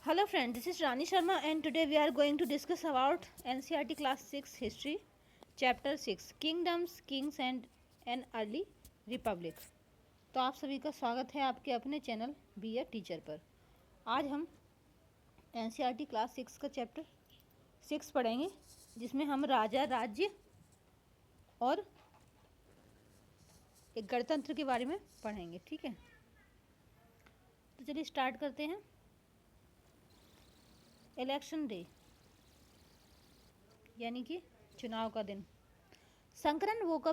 Hello friends, this is Rani Sharma and today we are going to discuss about NCERT Class 6 History, Chapter 6 Kingdoms, Kings and an Early Republic। तो आप सभी का स्वागत है आपके अपने चैनल बी ए टीचर पर। आज हम NCERT क्लास 6 का चैप्टर 6 पढ़ेंगे, जिसमें हम राजा, राज्य और एक गणतंत्र के बारे में पढ़ेंगे। ठीक है, तो चलिए स्टार्ट करते हैं। इलेक्शन डे यानी कि चुनाव का दिन। संकरन woke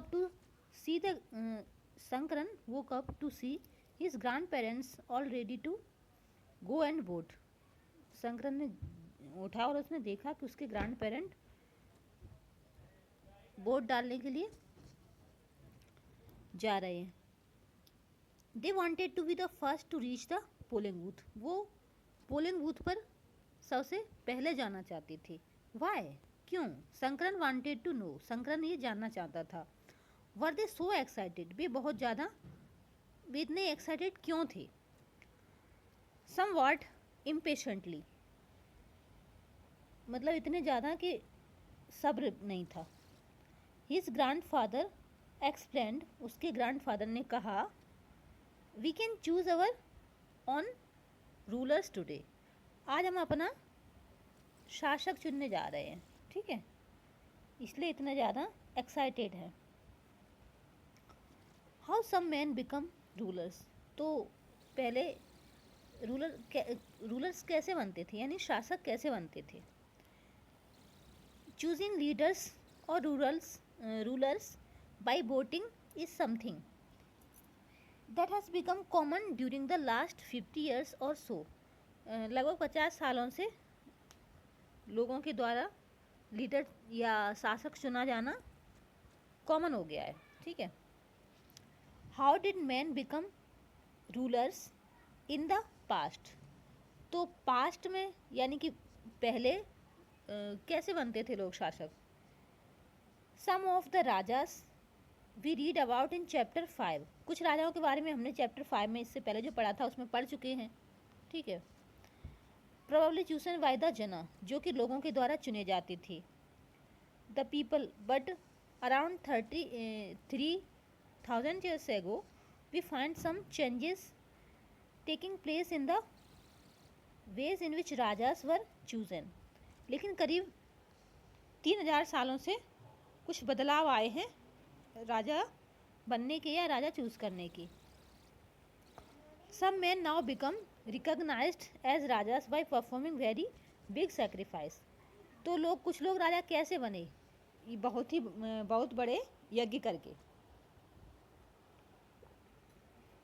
up to see his grandparents all ready to go and vote। संकरन ने उठा और उसने देखा कि उसके ग्रैंड पेरेंट वोट डालने के लिए जा रहे हैं। They wanted to be the first to reach the polling booth। वो पोलिंग बूथ पर सबसे पहले जाना चाहती थी। Why? क्यों? संकरन wanted to know। संकरन ये जानना चाहता था। Were they so excited? वे बहुत ज़्यादा, वे इतने एक्साइटेड क्यों थे? Somewhat impatiently, मतलब इतने ज़्यादा कि सब्र नहीं था। His grandfather explained। उसके ग्रैंडफादर ने कहा, We can choose our own rulers today। आज हम अपना शासक चुनने जा रहे हैं। ठीक है, इसलिए इतना ज़्यादा एक्साइटेड है। How some man become rulers. तो पहले रूलर्स कैसे बनते थे, यानी शासक कैसे बनते थे। चूजिंग लीडर्स और rulers by voting is something that has become common during the last 50 years और सो। लगभग 50 सालों से लोगों के द्वारा लीडर या शासक चुना जाना कॉमन हो गया है। ठीक है। How did man become rulers in the past. तो पास्ट में यानी कि पहले कैसे बनते थे लोग शासक। Some of the rajas we read about in chapter 5। कुछ राजाओं के बारे में हमने चैप्टर 5 में इससे पहले जो पढ़ा था उसमें पढ़ चुके हैं। ठीक है। प्रोबेबली चूजन बाय द जना, जो कि लोगों के द्वारा चुने जाती थी। The people, but around 33,000 years ago we find some changes taking place in the ways in which rajas were chosen। लेकिन करीब 3000 सालों से कुछ बदलाव आए हैं राजा बनने के या राजा चूज करने की। Some men now become recognized as rajas by performing very big sacrifice। तो कुछ लोग राजा कैसे बने, ये बहुत बड़े यज्ञ करके।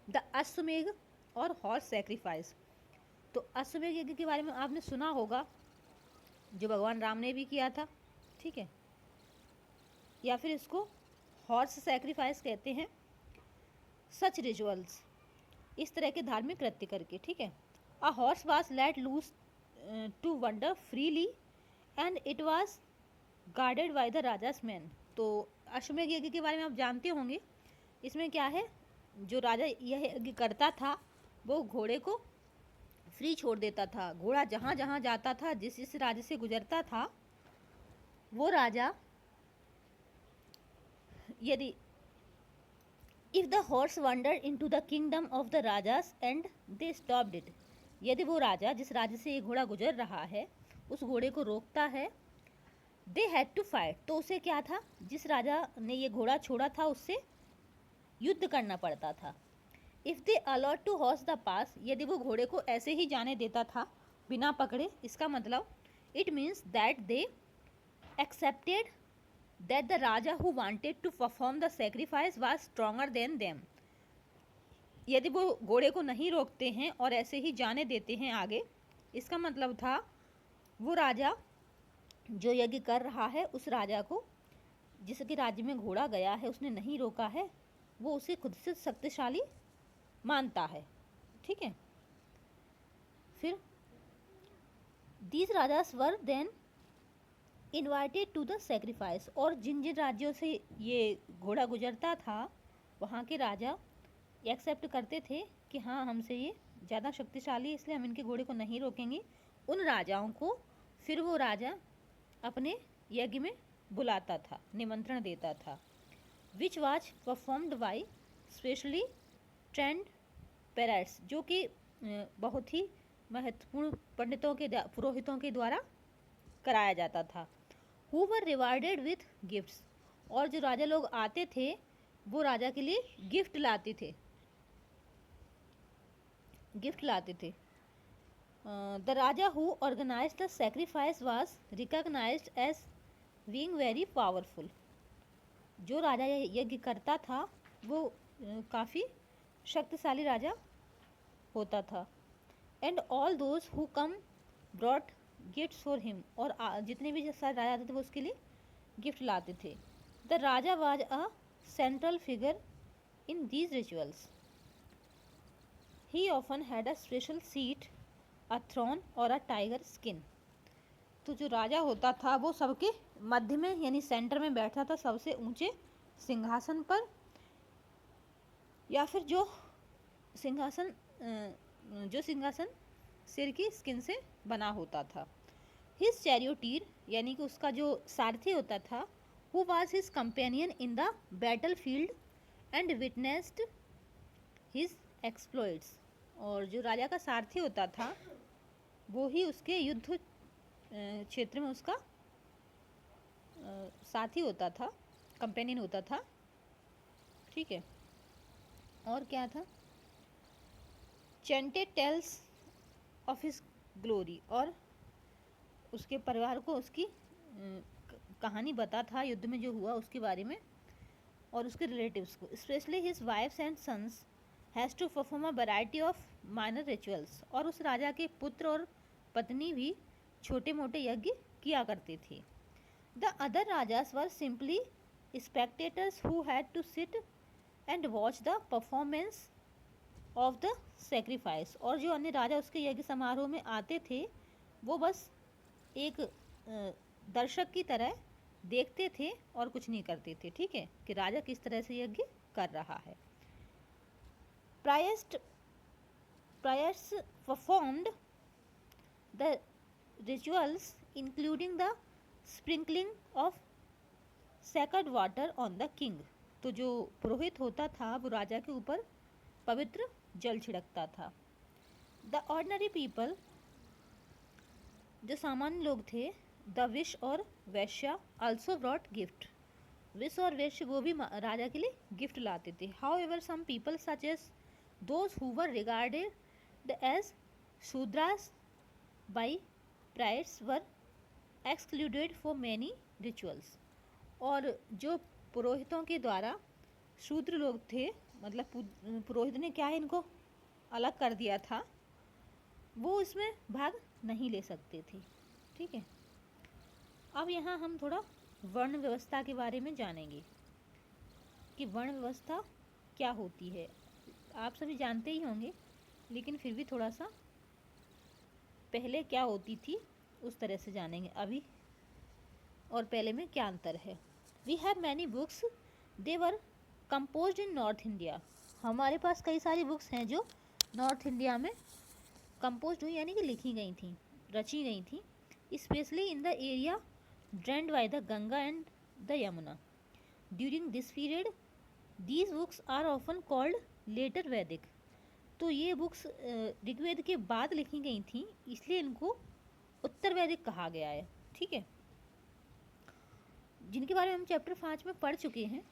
द अश्वमेध और हॉर्स सेक्रीफाइस। तो अश्वमेध यज्ञ के बारे में आपने सुना होगा, जो भगवान राम ने भी किया था। ठीक है, या फिर इसको हॉर्स सेक्रीफाइस कहते हैं। सच रिचुअल्स, इस तरह के धार्मिक कृत्य करके। ठीक है। A horse was let loose to wander freely and it was guarded by the rajas man. तो अश्वमेध यज्ञ के बारे में आप जानते होंगे। इसमें क्या है, जो राजा यह यज्ञ करता था वो घोड़े को फ्री छोड़ देता था। घोड़ा जहाँ जहाँ जाता था, जिस राज्य से गुजरता था, वो राजा, यदि if the horse wandered into the kingdom of the rajas and they stopped it. यदि वो राजा, जिस राज्य से ये घोड़ा गुजर रहा है, उस घोड़े को रोकता है, दे हैड टू फाइट। तो उसे क्या था, जिस राजा ने ये घोड़ा छोड़ा था उससे युद्ध करना पड़ता था। If they allowed to horse the pass, यदि वो घोड़े को ऐसे ही जाने देता था बिना पकड़े, इसका मतलब it means that they accepted that the raja who wanted to perform the sacrifice was stronger than them. यदि वो घोड़े को नहीं रोकते हैं और ऐसे ही जाने देते हैं आगे, इसका मतलब था वो राजा जो यज्ञ कर रहा है, उस राजा को, जिसके राज्य में घोड़ा गया है, उसने नहीं रोका है, वो उसे खुद से शक्तिशाली मानता है। ठीक है। फिर these rajas were then invited to the sacrifice. और जिन जिन राज्यों से ये घोड़ा गुजरता था, वहाँ के राजा एक्सेप्ट करते थे कि हाँ, हमसे ये ज़्यादा शक्तिशाली है, इसलिए हम इनके घोड़े को नहीं रोकेंगे उन राजाओं को फिर वो राजा अपने यज्ञ में बुलाता था, निमंत्रण देता था। Which was performed by specially trend parades, जो कि बहुत ही महत्वपूर्ण पंडितों के पुरोहितों के द्वारा कराया जाता था। Who were rewarded with gifts, और जो राजा लोग आते थे वो राजा के लिए गिफ्ट लाते थे, गिफ्ट लाते थे। The raja who organised the sacrifice was recognised as being very powerful, जो राजा यज्ञ करता था वो काफ़ी शक्तिशाली राजा होता था। And all those who come brought gifts for him, और जितने भी सारे राजा आते थे वो उसके लिए गिफ्ट लाते थे। The raja was a central figure in these rituals. He often had a special seat, a throne और अ टाइगर स्किन। तो जो राजा होता था वो सबके मध्य में यानी सेंटर में बैठा था, सबसे ऊंचे सिंहासन पर, या फिर जो सिंहासन शेर की स्किन से बना होता था। हिज चैरियोटीर, यानी कि उसका जो सारथी होता था, who was his companion in the battle field and witnessed his exploits, और जो राजा का सारथी होता था वो ही उसके युद्ध क्षेत्र में उसका साथी होता था, कंपेनियन होता था, ठीक है। और क्या था, chanted tales of his glory, और उसके परिवार को उसकी कहानी बता था युद्ध में जो हुआ उसके बारे में, और उसके रिलेटिव्स को। Specially his wives and sons has to perform a variety of minor rituals, और उस राजा के पुत्र और पत्नी भी छोटे मोटे यज्ञ किया करते थे। The other rajas were simply spectators who had to sit and watch the performance of the sacrifice, और जो अन्य राजा उसके यज्ञ समारोह में आते थे वो बस एक दर्शक की तरह देखते थे और कुछ नहीं करते थे, ठीक है, कि राजा किस तरह से यज्ञ कर रहा है। Priors performed the rituals including the sprinkling of sacred water on the king. तो जो पुरोहित होता था वो राजा के ऊपर पवित्र जल छिड़कता था। द ऑर्डिनरी पीपल, जो सामान्य लोग थे, द विश और वैश्या आल्सो ब्रॉट गिफ्ट, विश और वैश्य वो भी राजा के लिए गिफ्ट लाते थे। However some people such as those who were regarded as Shudras by priests were excluded for many rituals, और जो पुरोहितों के द्वारा शूद्र लोग थे, मतलब पुरोहित ने क्या है इनको अलग कर दिया था, वो इसमें भाग नहीं ले सकते थे, ठीक है। अब यहाँ हम थोड़ा वर्ण व्यवस्था के बारे में जानेंगे कि वर्ण व्यवस्था क्या होती है। आप सभी जानते ही होंगे, लेकिन फिर भी थोड़ा सा पहले क्या होती थी उस तरह से जानेंगे अभी, और पहले में क्या अंतर है। We have many books, they were composed in north India. हमारे पास कई सारी बुक्स हैं जो नॉर्थ इंडिया में कंपोज्ड हुई, यानी कि लिखी गई थी, रची गई थी, specially in the area drained by the Ganga and the Yamuna. During this period these books are often called later Vedic. तो ये बुक्स ऋग्वेद के बाद लिखी गई थी, इसलिए इनको उत्तर वैदिक कहा गया है, ठीक है, जिनके बारे में हम चैप्टर 5 में पढ़ चुके हैं।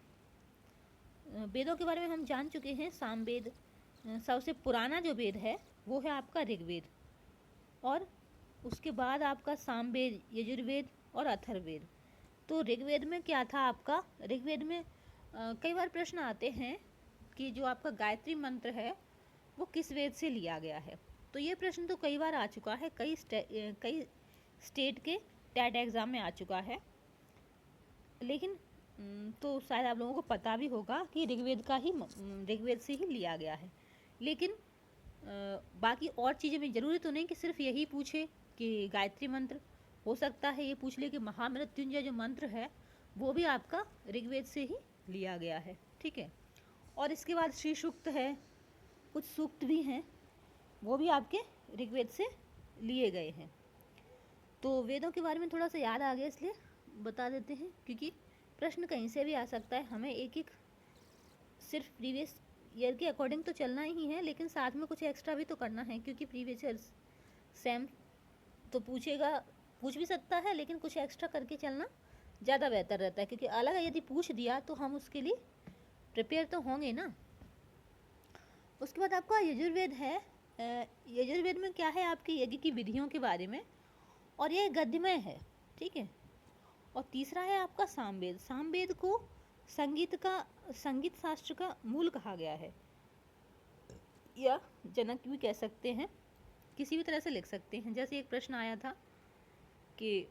वेदों के बारे में हम जान चुके हैं। सामवेद सबसे पुराना जो वेद है वो है आपका ऋग्वेद, और उसके बाद आपका सामवेद, यजुर्वेद और अथर्ववेद। तो ऋग्वेद में क्या था आपका, ऋग्वेद में कई बार प्रश्न आते हैं कि जो आपका गायत्री मंत्र है वो किस वेद से लिया गया है। तो ये प्रश्न तो कई बार आ चुका है, कई स्टेट के टैट एग्ज़ाम में आ चुका है, लेकिन तो शायद आप लोगों को पता भी होगा कि ऋग्वेद से ही लिया गया है। लेकिन बाकी और चीज़ें में ज़रूरी तो नहीं कि सिर्फ यही पूछे कि गायत्री मंत्र, हो सकता है ये पूछ ले कि महामृत्युंजय जो मंत्र है वो भी आपका ऋग्वेद से ही लिया गया है, ठीक है। और इसके बाद श्री सूक्त है, कुछ सूक्त भी हैं वो भी आपके ऋग्वेद से लिए गए हैं, तो वेदों के बारे में थोड़ा सा याद आ गया इसलिए बता देते हैं, क्योंकि प्रश्न कहीं से भी आ सकता है। हमें एक एक सिर्फ प्रीवियस ईयर के अकॉर्डिंग तो चलना ही है, लेकिन साथ में कुछ एक्स्ट्रा भी तो करना है, क्योंकि प्रीवियस ईयर सेम तो पूछ भी सकता है, लेकिन कुछ एक्स्ट्रा करके चलना ज़्यादा बेहतर रहता है, क्योंकि अलग यदि पूछ दिया तो हम उसके लिए प्रिपेयर तो होंगे ना। उसके बाद आपका यजुर्वेद है। यजुर्वेद में क्या है, आपकी यज्ञ की विधियों के बारे में, और ये गद्यमय है, ठीक है। और तीसरा है आपका सामवेद। सामवेद को संगीत शास्त्र का मूल कहा गया है, या जनक भी कह सकते हैं, किसी भी तरह से लिख सकते हैं। जैसे एक प्रश्न आया था कि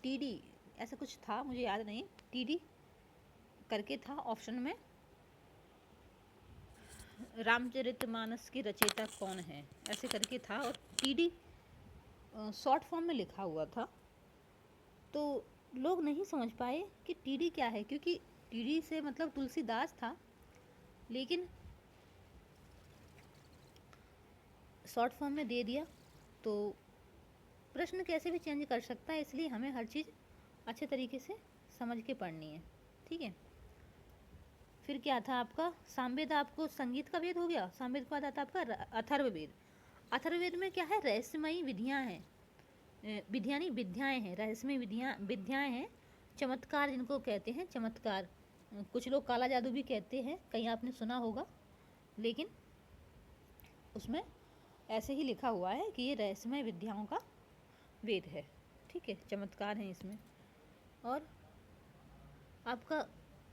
टीडी, ऐसा कुछ था, मुझे याद नहीं, टीडी करके था ऑप्शन में, रामचरितमानस के रचयिता कौन है, ऐसे करके था, और टीडी शॉर्ट फॉर्म में लिखा हुआ था। तो लोग नहीं समझ पाए कि टीडी क्या है, क्योंकि टीडी से मतलब तुलसीदास था, लेकिन शॉर्ट फॉर्म में दे दिया तो प्रश्न कैसे भी चेंज कर सकता है, इसलिए हमें हर चीज़ अच्छे तरीके से समझ के पढ़नी है, ठीक है। फिर क्या था आपका सामवेद, आपको संगीत का वेद हो गया। सामवेद के बाद आता आपका अथर्ववेद। अथर्ववेद में क्या है, रहस्यमयी विधियाँ हैं, विधियाँ नहीं विद्याएँ हैं, रहस्यमयी विद्याएँ हैं, चमत्कार जिनको कहते हैं, चमत्कार, कुछ लोग काला जादू भी कहते हैं, कहीं आपने सुना होगा, लेकिन उसमें ऐसे ही लिखा हुआ है कि ये रहस्यमय विद्याओं का वेद है, ठीक है, चमत्कार हैं इसमें। और आपका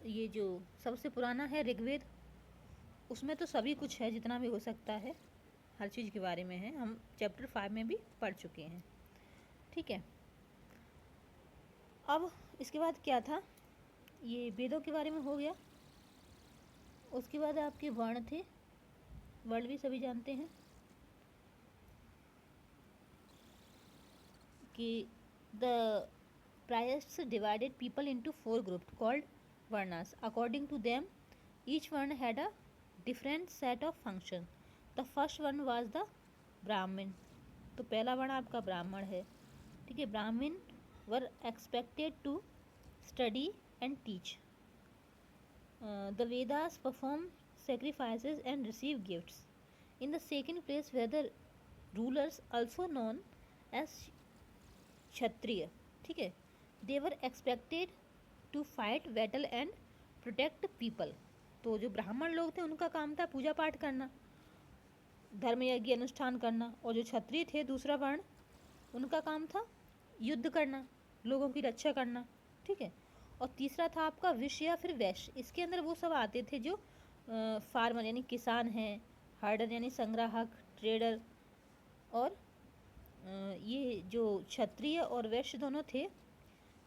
ये जो सबसे पुराना है ऋग्वेद, उसमें तो सभी कुछ है, जितना भी हो सकता है, हर चीज़ के बारे में है, हम चैप्टर 5 में भी पढ़ चुके हैं, ठीक है। अब इसके बाद क्या था, ये वेदों के बारे में हो गया। उसके बाद आपके वर्ण थे, वर्ण भी सभी जानते हैं कि the priests divided people into 4 groups called varnas. According to them each varna had a different set of function. The first varna was the Brahmin. तो पहला वर्ण आपका ब्राह्मण है, ठीक है। Brahmins were expected to study and teach the Vedas, perform sacrifices and receive gifts. In the second place were the rulers, also known as Kshatriya, ठीक है। They were expected to fight battle and protect people. तो जो ब्राह्मण लोग थे उनका काम था पूजा पाठ करना, धर्म यज्ञ अनुष्ठान करना, और जो क्षत्रिय थे दूसरा वर्ण, उनका काम था युद्ध करना, लोगों की रक्षा करना, ठीक है। और तीसरा था आपका विश्य या फिर वैश्य। इसके अंदर वो सब आते थे जो फार्मर यानी किसान हैं, हर्डर यानी संग्राहक, ट्रेडर, और ये जो क्षत्रिय और वैश्य दोनों थे,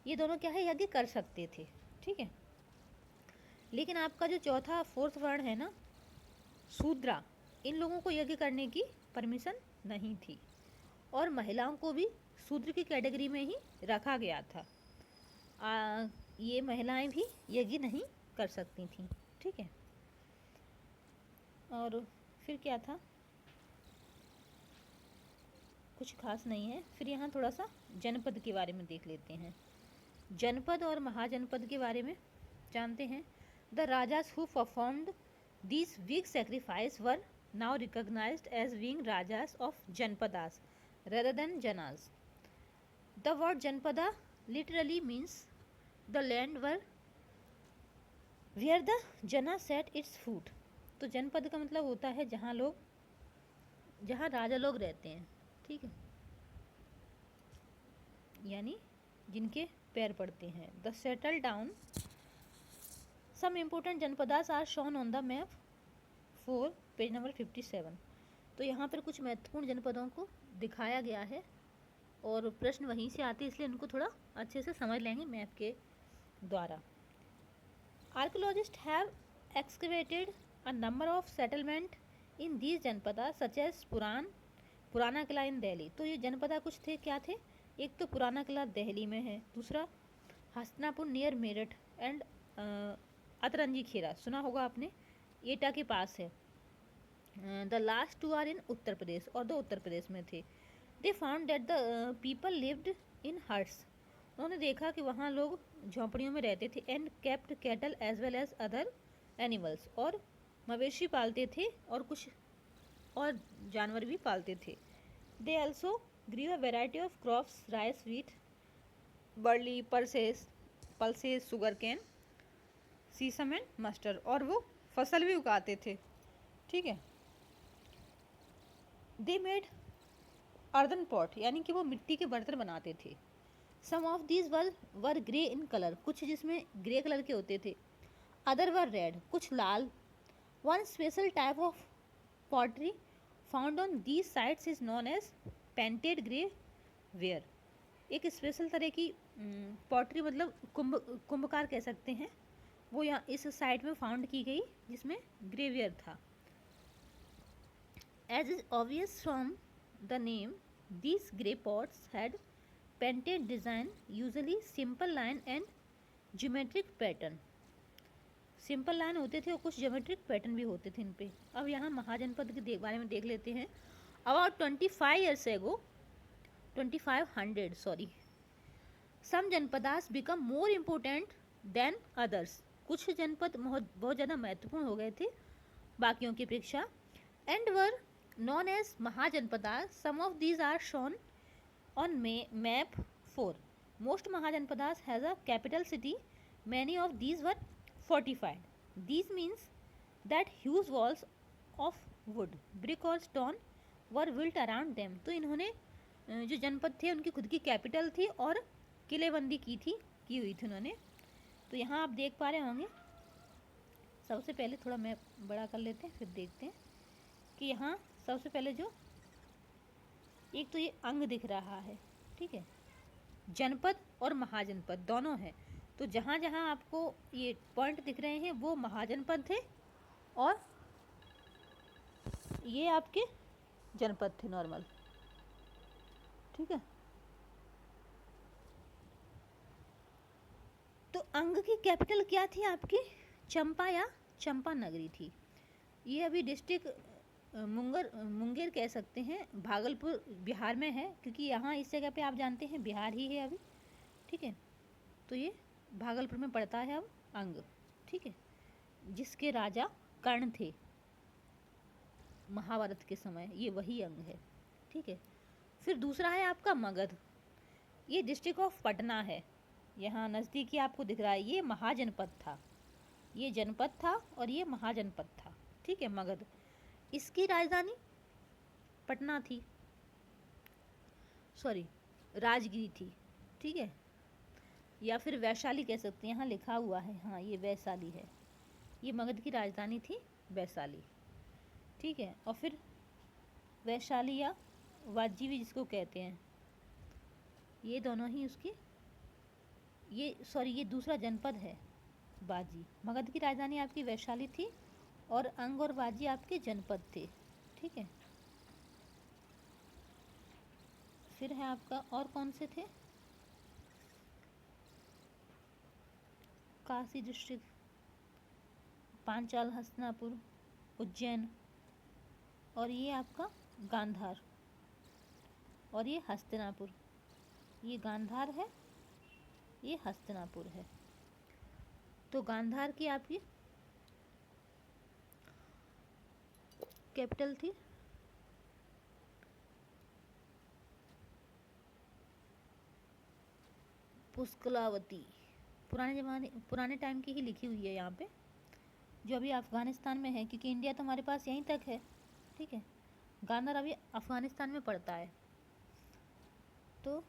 ये दोनों क्या है, यज्ञ कर सकते थे, ठीक है। लेकिन आपका जो चौथा फोर्थ वर्ण है ना, शूद्रा, इन लोगों को यज्ञ करने की परमिशन नहीं थी, और महिलाओं को भी शूद्र की कैटेगरी में ही रखा गया था। ये महिलाएं भी यज्ञ नहीं कर सकती थीं, ठीक है। और फिर क्या था, कुछ खास नहीं है। फिर यहाँ थोड़ा सा जनपद के बारे में देख लेते हैं। जनपद और महाजनपद के बारे में जानते हैं। The rajas who performed these big sacrifice were now recognised as being rajas of janapadas rather than janas. The word janpada literally means the land where the jana set its foot. तो जनपद का मतलब होता है जहाँ राजा लोग रहते हैं, ठीक है, यानी जिनके पैर पड़ते हैं। The settle down, some important janapadas are shown on the map 4 page number 57। तो यहाँ पर कुछ महत्वपूर्ण जनपदों को दिखाया गया है, और प्रश्न वहीं से आते हैं, इसलिए उनको थोड़ा अच्छे से समझ लेंगे मैप के द्वारा। Archaeologists have excavated a number of settlement in these janapada such as Purana Qila इन दिल्ली। तो ये जनपदा कुछ थे, क्या थे, एक तो पुराना किला दिल्ली में है, दूसरा हस्तिनापुर नियर मेरठ एंड अतरंजी खेरा, सुना होगा आपने, एटा के पास है। The last 2 are in Uttar Pradesh, और 2 उत्तर प्रदेश में थे। They found that the people lived in huts, उन्होंने देखा कि वहाँ लोग झोंपड़ियों में रहते थे। And kept cattle as well as other animals, और मवेशी पालते थे और कुछ और जानवर भी पालते थे। They also grew a variety of crops, rice, wheat, barley, pulses, sugarcane, sesame and mustard, और वो फसल भी उगाते थे। ठीक है। दे मेड अर्दन पॉट, यानी कि वो मिट्टी के बर्तन बनाते थे। Some of these were grey in colour, कुछ जिसमें ग्रे कलर के होते थे। अदर वर रेड, कुछ लाल। One special type of pottery found on these sites is known as painted grey ware. एक स्पेशल तरह की पॉटरी, मतलब कुंभकार कह सकते हैं, वो यहाँ इस साइट में फाउंड की गई जिसमें ग्रेवियर था। As is obvious from the name, these grey pots had painted design, usually simple line and geometric pattern. Simple line होते थे और कुछ ज्योमेट्रिक पैटर्न भी होते थे इन पे। अब यहाँ महाजनपद के बारे में देख लेते हैं। About 25 years ago, 2500 sorry, some janapadas become more important than others, कुछ जनपद बहुत ज़्यादा महत्वपूर्ण हो गए थे बाकियों की अपेक्षा। And were known as Mahajanpadas. Some of these are shown on map 4. Most Mahajanpadas has a capital city. Many of these were fortified. These means that huge walls of wood, brick or stone were built around them. तो इन्होंने जो जनपद थे उनकी खुद की capital थी और किलेबंदी की हुई थी उन्होंने। तो यहाँ आप देख पा रहे होंगे, सबसे पहले थोड़ा मैप बड़ा कर लेते हैं फिर देखते हैं कि यहाँ सबसे पहले जो एक तो ये अंग दिख रहा है, ठीक है, जनपद और महाजनपद दोनों हैं। तो जहाँ जहाँ आपको ये पॉइंट दिख रहे हैं वो महाजनपद थे और ये आपके जनपद थे नॉर्मल। ठीक है। तो अंग की कैपिटल क्या थी आपकी? चंपा या चंपा नगरी थी। ये अभी डिस्ट्रिक्ट मुंगेर कह सकते हैं, भागलपुर बिहार में है, क्योंकि यहाँ इस जगह पे आप जानते हैं बिहार ही है अभी। ठीक है। तो ये भागलपुर में पड़ता है अब अंग। ठीक है। जिसके राजा कर्ण थे महाभारत के समय, ये वही अंग है। ठीक है। फिर दूसरा है आपका मगध। ये डिस्ट्रिक्ट ऑफ पटना है, यहाँ नज़दीकी आपको दिख रहा है। ये महाजनपद था, ये जनपद था और ये महाजनपद था। ठीक है। मगध, इसकी राजधानी पटना थी, सॉरी राजगिरी थी। ठीक है। या फिर वैशाली कह सकते हैं, यहाँ लिखा हुआ है, हाँ ये वैशाली है। ये मगध की राजधानी थी वैशाली। ठीक है। और फिर वैशाली या वाजी भी जिसको कहते हैं, ये दोनों ही उसकी, ये दूसरा जनपद है बाजी। मगध की राजधानी आपकी वैशाली थी और अंग और बाजी आपके जनपद थे। ठीक है। फिर है आपका, और कौन से थे? काशी डिस्ट्रिक्ट, पांचाल, हस्तिनापुर, उज्जैन, और ये आपका गांधार और ये हस्तिनापुर। ये गांधार है, ये हस्तिनापुर है। तो गांधार की आपकी कैपिटल थी पुष्कलावती। पुराने टाइम की ही लिखी हुई है यहाँ पे, जो अभी अफ़गानिस्तान में है, क्योंकि इंडिया तो हमारे पास यहीं तक है। ठीक है। गांधार अभी अफ़गानिस्तान में पड़ता है। तो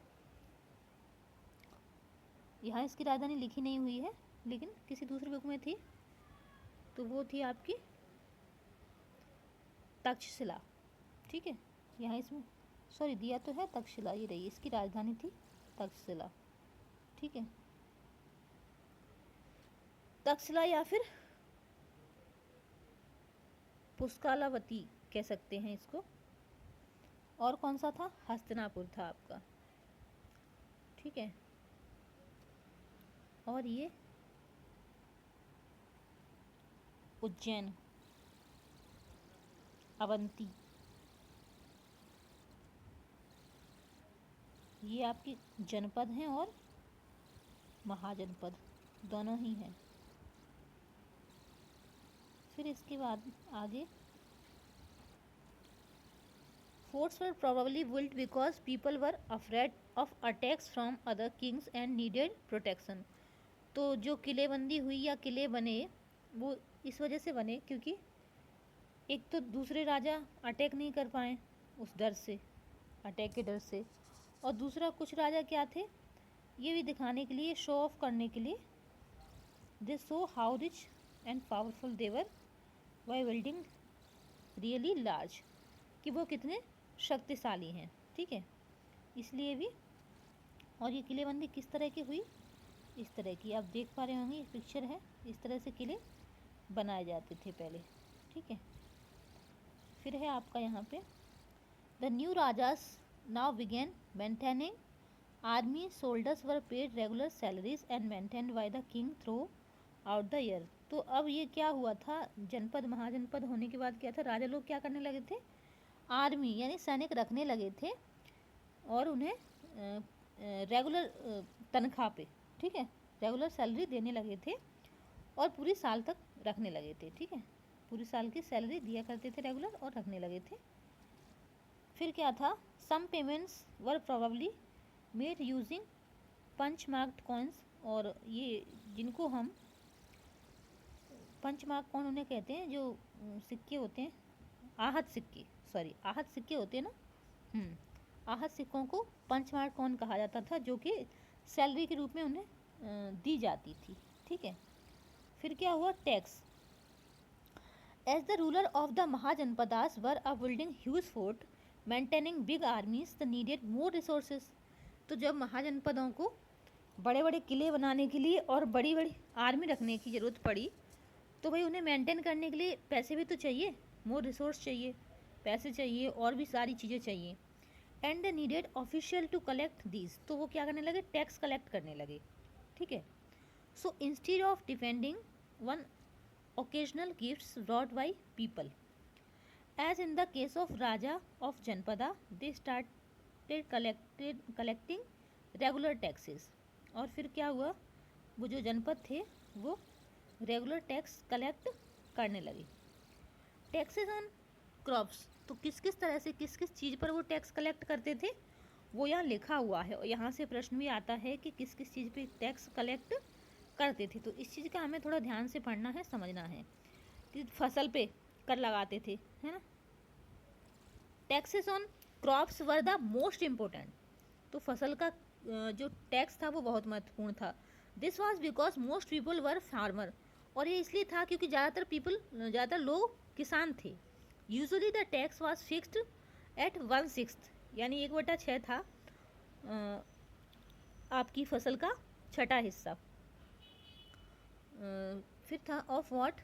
यहाँ इसकी राजधानी लिखी नहीं हुई है, लेकिन किसी दूसरे बुक में थी, तो वो थी आपकी तक्षशिला। ठीक है। यहाँ इसमें सॉरी दिया तो है तक्षशिला, ये रही, इसकी राजधानी थी तक्षशिला। ठीक है। तक्षशिला या फिर पुष्कलावती कह सकते हैं इसको। और कौन सा था? हस्तिनापुर था आपका। ठीक है। और ये उज्जैन, अवंती, ये आपकी जनपद हैं और महाजनपद दोनों ही हैं। फिर इसके बाद आगे, forts were probably built because people were afraid of attacks from other kings and needed protection। तो जो किलेबंदी हुई या किले बने वो इस वजह से बने क्योंकि एक तो दूसरे राजा अटैक नहीं कर पाए उस डर से, अटैक के डर से, और दूसरा कुछ राजा क्या थे, ये भी दिखाने के लिए, शो ऑफ करने के लिए, they show how rich and powerful they were by building really large, कि वो कितने शक्तिशाली हैं। ठीक है, इसलिए भी। और ये किलेबंदी किस तरह की हुई, इस तरह की आप देख पा रहे होंगे, ये पिक्चर है, इस तरह से किले बनाए जाते थे पहले। ठीक है, फिर है आपका यहाँ पे, the new rajas now began maintaining army, soldiers were paid regular salaries and maintained by the king throughout the year. तो अब ये क्या हुआ था, जनपद महाजनपद होने के बाद क्या था, राजा लोग क्या करने लगे थे, आर्मी यानी सैनिक रखने लगे थे और उन्हें रेगुलर तनख्वाह पे, ठीक है, रेगुलर सैलरी देने लगे थे और पूरी साल तक रखने लगे थे। ठीक है, पूरी साल की सैलरी दिया करते थे रेगुलर और रखने लगे थे। फिर क्या था, some payments were probably made using punch marked coins, और ये जिनको हम पंच मार्क कॉइन उन्हें कहते हैं जो सिक्के होते हैं, आहत सिक्के, सॉरी आहत सिक्के होते हैं ना, आहत सिक्कों को पंच मार्क कॉइन कहा जाता था, जो कि सैलरी के रूप में उन्हें दी जाती थी। ठीक है, फिर क्या हुआ, taxes, as the ruler of the Mahajanapadas were a building huge fort maintaining big armies they needed more resources. तो जब महाजनपदों को बड़े बड़े किले बनाने के लिए और बड़ी बड़ी आर्मी रखने की ज़रूरत पड़ी, तो भाई उन्हें मेंटेन करने के लिए पैसे भी तो चाहिए, मोर रिसोर्स चाहिए, पैसे चाहिए और भी सारी चीज़ें चाहिए। And they needed official to collect these, तो वो क्या करने लगे, टैक्स कलेक्ट करने लगे। ठीक है, so instead of depending one occasional gifts brought by people, as in the case of Raja of Janpada, they started collecting regular taxes। और फिर क्या हुआ, वो जो जनपद थे वो रेगुलर टैक्स कलेक्ट करने लगे। टैक्सेस ऑन क्रॉप्स, तो किस किस तरह से किस किस चीज़ पर वो टैक्स कलेक्ट करते थे वो यहाँ लिखा हुआ है, और यहाँ से प्रश्न भी आता है कि किस किस चीज़ पे टैक्स कलेक्ट करते थे। तो इस चीज़ का हमें थोड़ा ध्यान से पढ़ना है, समझना है कि फसल पे कर लगाते थे, है ना। Taxes on crops were the most important, तो फसल का जो टैक्स था वो बहुत महत्वपूर्ण था। This was because most people were farmer, और ये इसलिए था क्योंकि ज़्यादातर लोग किसान थे। Usually the tax was fixed at 1/6, यानी 1/6 था आपकी फसल का छठा हिस्सा। फिर था ऑफ व्हाट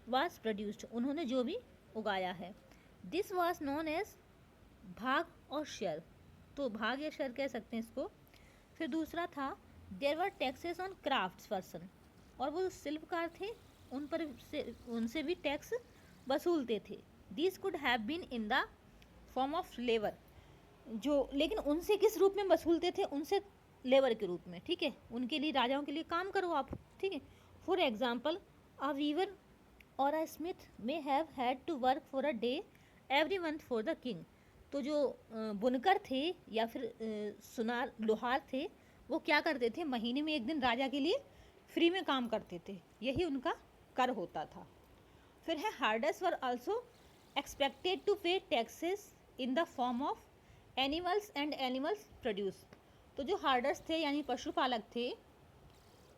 वाज प्रोड्यूस्ड, उन्होंने जो भी उगाया है। दिस वाज नोन एज भाग और शेयर, तो भाग या शेयर कह सकते हैं इसको। फिर दूसरा था there were taxes on craftsperson, और वो शिल्पकार थे उनसे भी टैक्स वसूलते थे। This could have been in the form of labour, जो लेकिन उनसे किस रूप में वसूलते थे, उनसे लेबर के रूप में। ठीक है, उनके लिए, राजाओं के लिए काम करो आप। ठीक है, फॉर एग्जाम्पल अ वीवर और a smith may have had to work for a day every month for the king, तो जो बुनकर थे या फिर सुनार लोहार थे वो क्या करते थे, महीने में एक दिन राजा के लिए फ्री में काम करते थे, यही उनका कर होता था। फिर है हार्डर्स वर आल्सो एक्सपेक्टेड टू पे taxes in the form of animals and animals produce, तो जो हार्डर्स थे यानी पशुपालक थे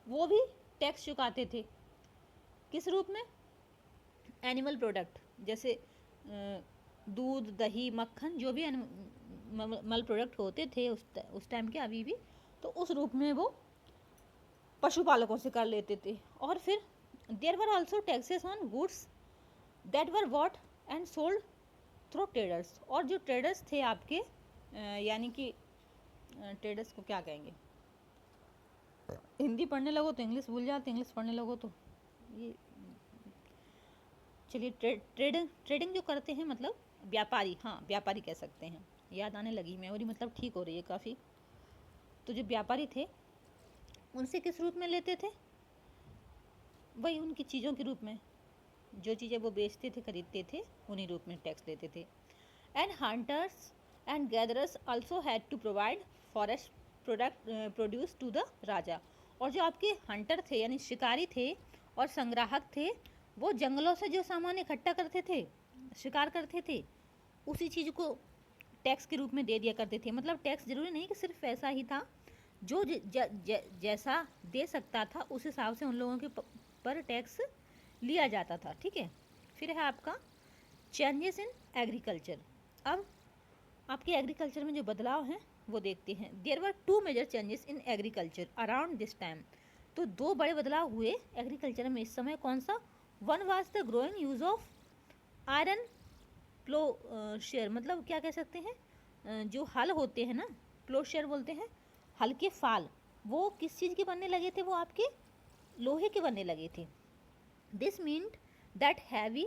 वो भी टैक्स चुकाते थे, किस रूप में, एनिमल प्रोडक्ट, जैसे दूध दही मक्खन जो भी मल प्रोडक्ट होते थे उस टाइम के, अभी भी, तो उस रूप में वो पशुपालकों से कर लेते थे। और फिर there were also taxes on goods that were bought and sold through traders, और जो ट्रेडर्स थे आपके यानी कि ट्रेडर्स को क्या कहेंगे, हिंदी पढ़ने लगो तो इंग्लिश भूल जाते, इंग्लिश पढ़ने लगो तो ये, चलिए ट्रेडिंग जो करते हैं मतलब व्यापारी, हाँ व्यापारी कह सकते हैं। याद आने लगी, मेमोरी मतलब ठीक हो रही है काफ़ी। तो जो व्यापारी थे उनसे किस रूप में लेते थे? वही उनकी चीज़ों के रूप में, जो चीज़ें वो बेचते थे खरीदते थे उन्हीं रूप में टैक्स लेते थे। And hunters and gatherers also had to provide forest product produce to the raja. और जो आपके हंटर थे यानी शिकारी थे और संग्राहक थे, वो जंगलों से जो सामान इकट्ठा करते थे, शिकार करते थे, उसी चीज़ को टैक्स के रूप में दे दिया करते थे। मतलब टैक्स जरूरी नहीं कि सिर्फ ऐसा ही था, जो जैसा दे सकता था उस हिसाब से उन लोगों के पर टैक्स लिया जाता था। ठीक है, फिर है आपका चेंजेस इन एग्रीकल्चर। अब आपके एग्रीकल्चर में जो बदलाव हैं वो देखते हैं। There were 2 major changes in agriculture around this time. तो 2 बड़े बदलाव हुए एग्रीकल्चर में इस समय। कौन सा? One was the growing use of iron ploughshare, मतलब क्या कह सकते हैं, जो हल होते हैं ना, प्लो शेयर बोलते हैं, हल के फाल, वो किस चीज़ के बनने लगे थे? वो आपके लोहे के बनने लगे थे। This meant that heavy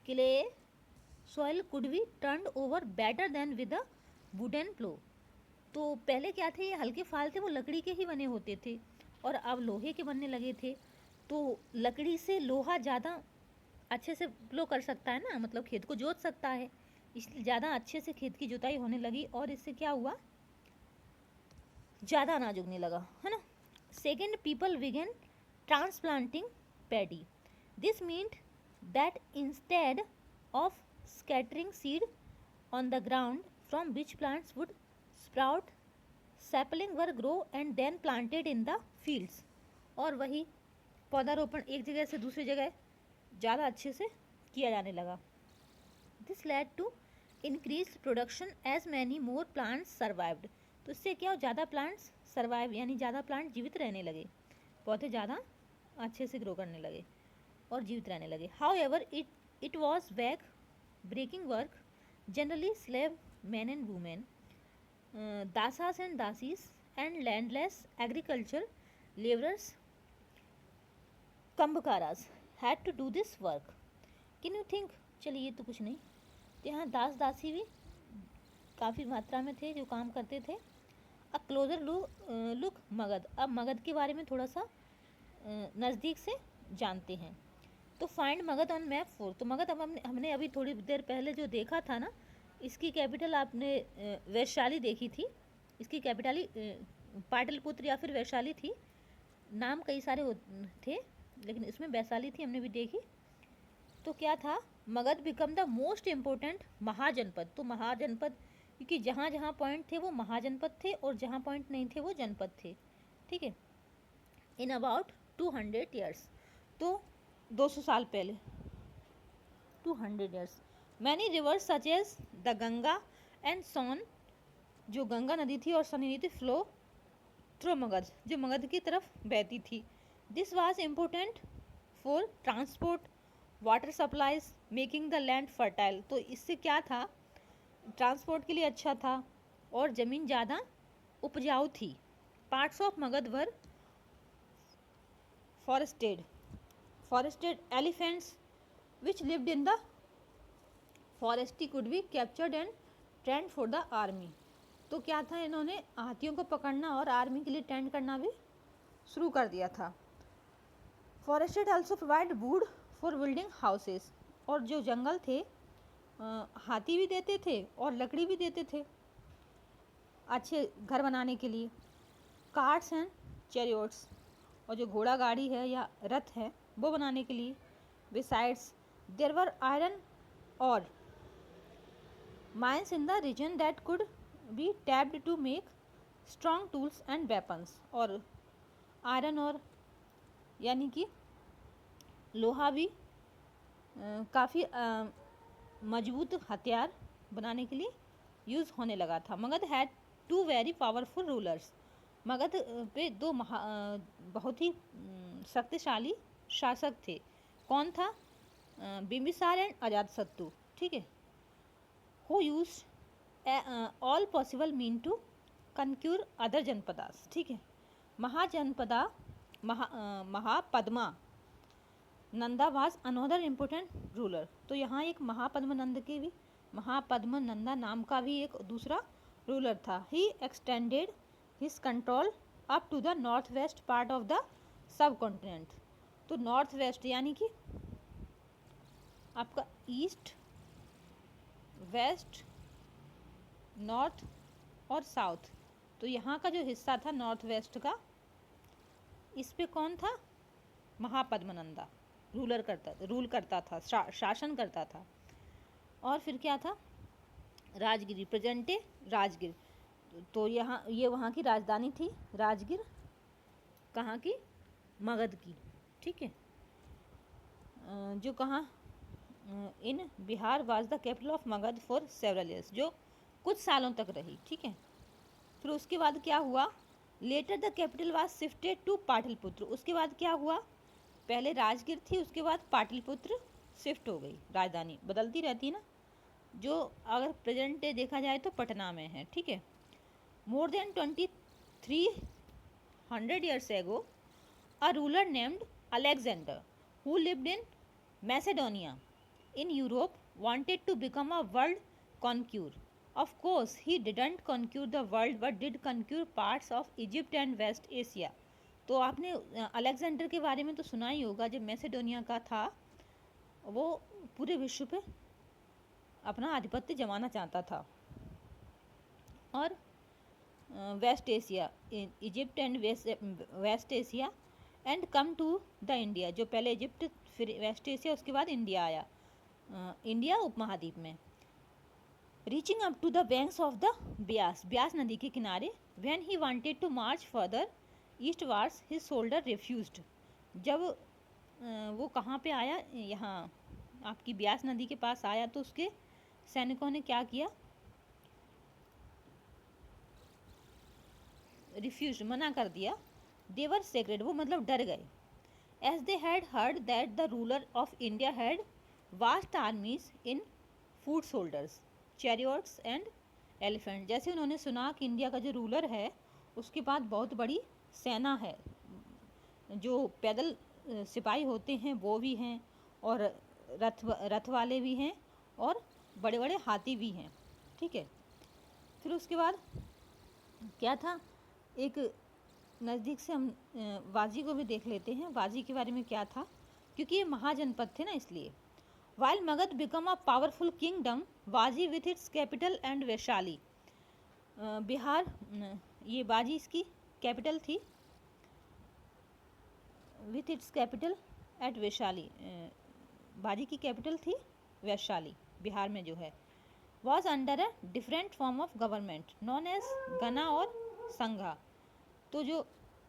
clay soil could be turned over better than with a wooden plough. तो पहले क्या थे, ये हल्के फाल थे वो लकड़ी के ही बने होते थे और अब लोहे के बनने लगे थे। तो लकड़ी से लोहा ज़्यादा अच्छे से प्लो कर सकता है ना, मतलब खेत को जोत सकता है, इसलिए ज़्यादा अच्छे से खेत की जुताई होने लगी और इससे क्या हुआ, ज़्यादा अनाज उगने लगा, है ना। Second, people begin transplanting paddy. This meant that instead of scattering seed on the ground from which plants would sprout, sapling were grow and then planted in the fields। और वही पौधारोपण एक जगह से दूसरी जगह ज़्यादा अच्छे से किया जाने लगा। This led to increased production as many more plants survived। तो इससे क्या हो, ज़्यादा प्लांट्स सर्वाइव यानी ज़्यादा प्लांट जीवित रहने लगे, पौधे ज़्यादा अच्छे से ग्रो करने लगे और जीवित रहने लगे। However, it was breaking work, generally slave men and women, dasas and dasis and landless agriculture laborers, kambakaras had to do this work। Can you think? चलिए, तो कुछ नहीं, तो यहाँ दास दासी भी काफ़ी मात्रा में थे जो काम करते थे। अब क्लोजर लुक मगध। अब मगध के बारे में थोड़ा सा नज़दीक से जानते हैं। तो फाइंड मगध ऑन मैप 4। तो मगध अब हमने अभी थोड़ी देर पहले जो देखा था ना, इसकी कैपिटल आपने वैशाली देखी थी, इसकी कैपिटल पाटलिपुत्र या फिर वैशाली थी। नाम कई सारे थे लेकिन इसमें वैशाली थी, हमने भी देखी। तो क्या था, Magadha became the most important mahajanapada. तो महाजनपद क्योंकि जहाँ जहाँ पॉइंट थे वो महाजनपद थे और जहाँ पॉइंट नहीं थे वो जनपद थे। ठीक है, इन अबाउट 200 ईयर्स। तो 200 साल पहले, 200 years. Many rivers such as the Ganga and Son, जो गंगा नदी थी और सोन थी, फ्लो थ्रू मगध, जो मगध की तरफ बहती थी। This was important for transport, water supplies, making the land fertile. तो इससे क्या था, ट्रांसपोर्ट के लिए अच्छा था और ज़मीन ज़्यादा उपजाऊ थी। Parts of Magadh were forested elephants which lived in the forest could be captured and trained for the army। तो क्या था, इन्होंने हाथियों को पकड़ना और आर्मी के लिए ट्रेंड करना भी शुरू कर दिया था। forested also provide wood for building houses। और जो जंगल थे हाथी भी देते थे और लकड़ी भी देते थे अच्छे घर बनाने के लिए। कार्ट्स एंड चैरियोट्स, और जो घोड़ा गाड़ी है या रथ है वो बनाने के लिए। Besides there were iron ore mines in the region that could be tapped to make strong tools and weapons. और आयरन और यानी कि लोहा भी काफ़ी मजबूत हथियार बनाने के लिए यूज़ होने लगा था। Magadha had 2 very powerful rulers. Magadha पे 2 बहुत ही शक्तिशाली शासक थे। कौन था? बिंबिसार एंड अजातशत्रु। ठीक है, who used all possible mean to conquer other janapadas. ठीक है, Mahapadma Nanda was another important ruler. तो यहाँ एक महापद्मा नंद के भी महापद्मनंदा नाम का भी एक दूसरा रूलर था। He extended his control up to the north west part of the subcontinent. तो नॉर्थ वेस्ट यानी कि आपका ईस्ट, वेस्ट, नॉर्थ और साउथ, तो यहाँ का जो हिस्सा था नॉर्थ वेस्ट का, इस पे कौन था? महापद्मनंदा रूल करता था, शासन करता था। और फिर क्या था? राजगिर, प्रेजेंटे राजगिर, तो यहाँ ये वहाँ की राजधानी थी राजगिर, कहाँ की? मगध की, ठीक है। जो कहाँ? In Bihar was the capital of Magadha for several years, जो कुछ सालों तक रही, ठीक है। फिर उसके बाद क्या हुआ? Later the capital was shifted to Pataliputra. उसके बाद क्या हुआ? पहले राजगिर थी, उसके बाद पाटलिपुत्र शिफ्ट हो गई, राजधानी बदलती रहती है ना, जो अगर प्रेजेंट डे देखा जाए तो पटना में है, ठीक है। More than 2300 years ago, a ruler named Alexander, who lived in Macedonia in Europe, wanted to become a world conqueror. Of course, he didn't conquer the world but did conquer parts of Egypt and West Asia. तो आपने Alexander के बारे में तो सुना ही होगा, जब मैसेडोनिया का था वो पूरे विश्व पे अपना आधिपत्य जमाना चाहता था। और west Asia, Egypt and west Asia and come to the India, जो पहले इजिप्ट फिर वेस्ट एशिया उसके बाद इंडिया आया, इंडिया उपमहाद्वीप में। Reaching up to the banks of the Beas नदी के किनारे, when he wanted to march further eastwards his soldier refused. जब वो कहाँ पे आया? यहाँ आपकी ब्यास नदी के पास आया तो उसके सैनिकों ने क्या किया? रिफ्यूज, मना कर दिया। देवर सेक्रेड, वो मतलब डर गए। As they had heard that the ruler of India had vast armies in foot soldiers, chariots and elephant. जैसे उन्होंने सुना कि इंडिया का जो रूलर है उसके पास बहुत बड़ी सेना है, जो पैदल सिपाही होते हैं वो भी हैं, और रथ वाले भी हैं, और बड़े बड़े हाथी भी हैं, ठीक है। फिर उसके बाद क्या था? एक नज़दीक से हम वाजी को भी देख लेते हैं। वाजी के बारे में क्या था? क्योंकि ये महाजनपद थे ना, इसलिए। While Magadha became a powerful kingdom, Vajji with its capital and Vaishali, Bihar, ये बाजी इसकी कैपिटल थी, with its capital at Vaishali, Vajji की कैपिटल थी वैशाली, बिहार में जो है। Was under a different form of government known as gana और संघा। तो जो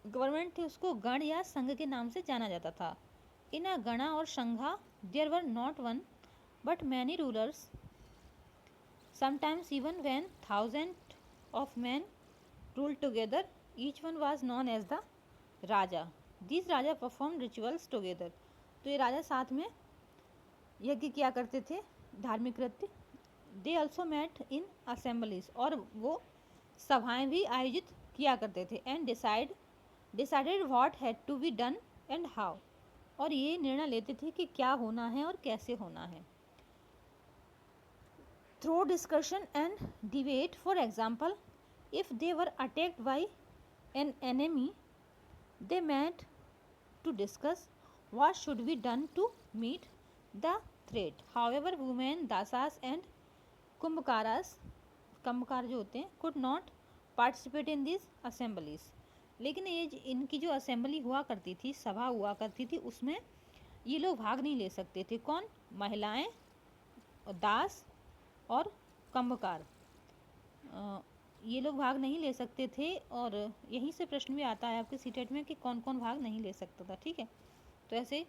गवर्नमेंट थी उसको गण या संघ के नाम से जाना जाता था। इन अ gana or sangha there were not one but many rulers, sometimes even when thousand of men rule together, each one was known as the raja. This raja perform rituals together. तो ये राजा साथ में यज्ञ किया करते थे, धार्मिक कृत्य। They also met in assemblies, और वो सभाएं भी आयोजित किया करते थे। And decided what had to be done and how, और ये निर्णय लेते थे कि क्या होना है और कैसे होना है। Through discussion and debate, for example, if they were attacked by an enemy, they met to discuss what should be done to meet the threat. However, women, dasas and kumbhakaras, Kumbhkar जो होते हैं, could not participate in these assemblies. लेकिन ये इनकी जो assembly हुआ करती थी, सभा हुआ करती थी, उसमें ये लोग भाग नहीं ले सकते थे। कौन? महिलाएं, दास और कुंभकार, ये लोग भाग नहीं ले सकते थे। और यहीं से प्रश्न भी आता है आपके सीटेट में कि कौन कौन भाग नहीं ले सकता था, ठीक है। तो ऐसे